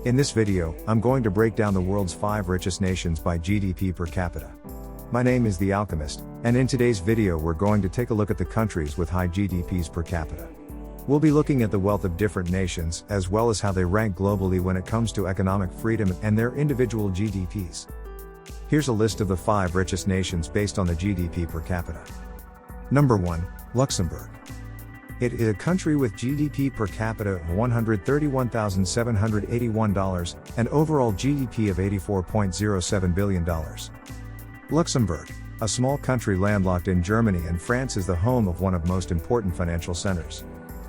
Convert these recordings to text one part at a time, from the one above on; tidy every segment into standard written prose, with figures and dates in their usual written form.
In this video, I'm going to break down the world's 5 richest nations by GDP per capita. My name is The Alchemist, and in today's video we're going to take a look at the countries with high GDPs per capita. We'll be looking at the wealth of different nations, as well as how they rank globally when it comes to economic freedom and their individual GDPs. Here's a list of the 5 richest nations based on the GDP per capita. Number 1, Luxembourg. It is a country with GDP per capita of $131,781 and overall GDP of $84.07 billion. Luxembourg, a small country landlocked in Germany and France, is the home of one of most important financial centers.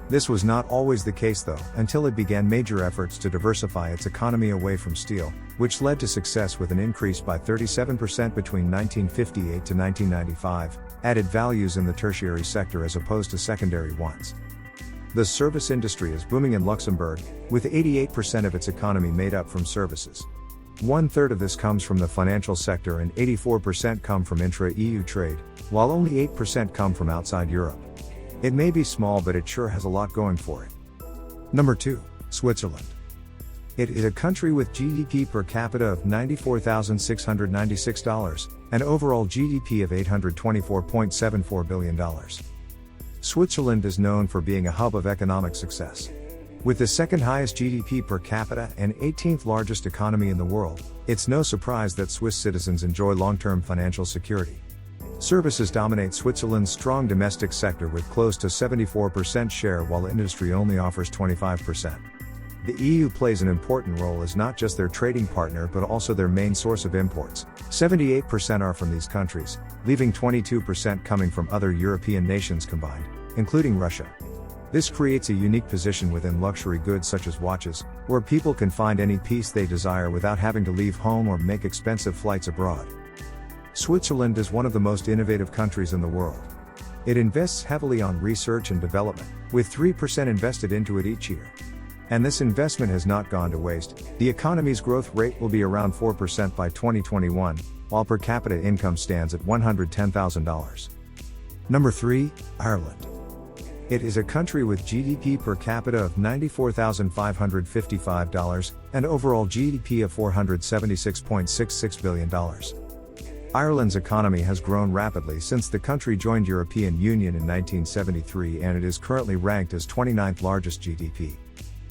This was not always the case though, until it began major efforts to diversify its economy away from steel, which led to success with an increase by 37% between 1958 to 1995, added values in the tertiary sector as opposed to secondary ones. The service industry is booming in Luxembourg, with 88% of its economy made up from services. 1/3 of this comes from the financial sector and 84% come from intra-EU trade, while only 8% come from outside Europe. It may be small, but it sure has a lot going for it. Number 2, Switzerland. It is a country with GDP per capita of $94,696 and overall GDP of $824.74 billion. Switzerland is known for being a hub of economic success. With the second highest GDP per capita and 18th largest economy in the world, it's no surprise that Swiss citizens enjoy long-term financial security. Services dominate Switzerland's strong domestic sector with close to 74% share, while industry only offers 25%. The EU plays an important role as not just their trading partner but also their main source of imports. 78% are from these countries, leaving 22% coming from other European nations combined, including Russia. This creates a unique position within luxury goods such as watches, where people can find any piece they desire without having to leave home or make expensive flights abroad. Switzerland is one of the most innovative countries in the world. It invests heavily on research and development, with 3% invested into it each year. And this investment has not gone to waste. The economy's growth rate will be around 4% by 2021, while per capita income stands at $110,000. Number 3, Ireland. It is a country with GDP per capita of $94,555 and overall GDP of $476.66 billion. Ireland's economy has grown rapidly since the country joined European Union in 1973, and it is currently ranked as 29th largest GDP.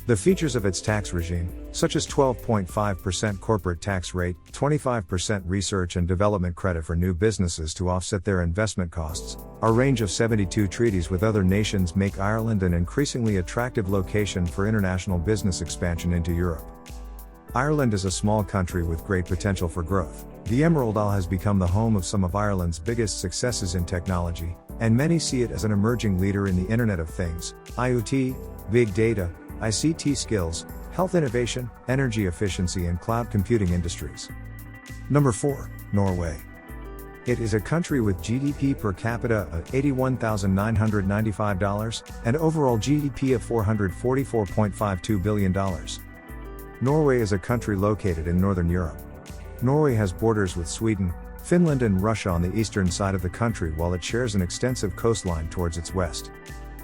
The features of its tax regime, such as 12.5% corporate tax rate, 25% research and development credit for new businesses to offset their investment costs, a range of 72 treaties with other nations, make Ireland an increasingly attractive location for international business expansion into Europe. Ireland is a small country with great potential for growth. The Emerald Isle has become the home of some of Ireland's biggest successes in technology, and many see it as an emerging leader in the Internet of Things, IoT, big data, ICT skills, health innovation, energy efficiency and cloud computing industries. Number 4, Norway. It is a country with GDP per capita of $81,995 and overall GDP of $444.52 billion. Norway is a country located in Northern Europe. Norway has borders with Sweden, Finland and Russia on the eastern side of the country, while it shares an extensive coastline towards its west.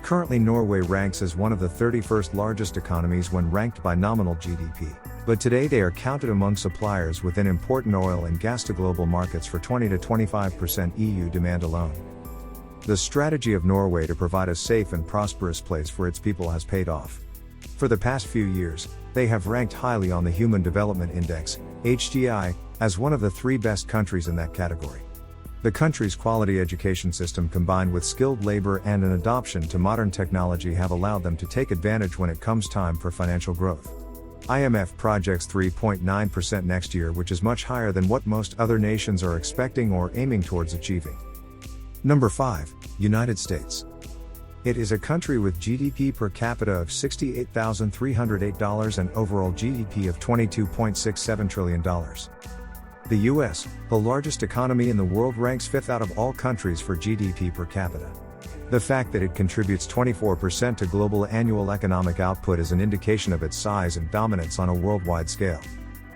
Currently, Norway ranks as one of the 31st largest economies when ranked by nominal GDP, but today they are counted among suppliers within important oil and gas to global markets for 20 to 25% EU demand alone. The strategy of Norway to provide a safe and prosperous place for its people has paid off. For the past few years, they have ranked highly on the Human Development Index, HDI, as one of the 3 best countries in that category. The country's quality education system, combined with skilled labor and an adoption to modern technology, have allowed them to take advantage when it comes time for financial growth. IMF projects 3.9% next year, which is much higher than what most other nations are expecting or aiming towards achieving. Number 5, United States. It is a country with GDP per capita of $68,308 and overall GDP of $22.67 trillion. The US, the largest economy in the world, ranks 5th out of all countries for GDP per capita. The fact that it contributes 24% to global annual economic output is an indication of its size and dominance on a worldwide scale.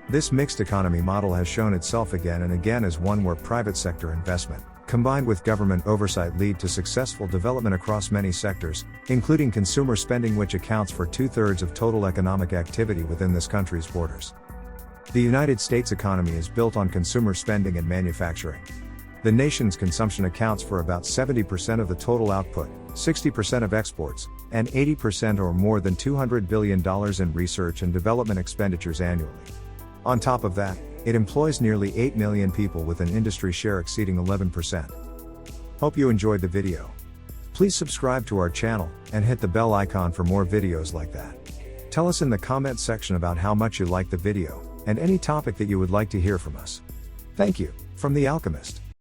This mixed economy model has shown itself again and again as one where private sector investment, combined with government oversight, lead to successful development across many sectors, including consumer spending, which accounts for 2/3 of total economic activity within this country's borders. The United States economy is built on consumer spending and manufacturing. The nation's consumption accounts for about 70% of the total output, 60% of exports, and 80% or more than $200 billion in research and development expenditures annually. On top of that, it employs nearly 8 million people with an industry share exceeding 11%. Hope you enjoyed the video. Please subscribe to our channel and hit the bell icon for more videos like that. Tell us in the comment section about how much you liked the video and any topic that you would like to hear from us. Thank you, from The Alchemist.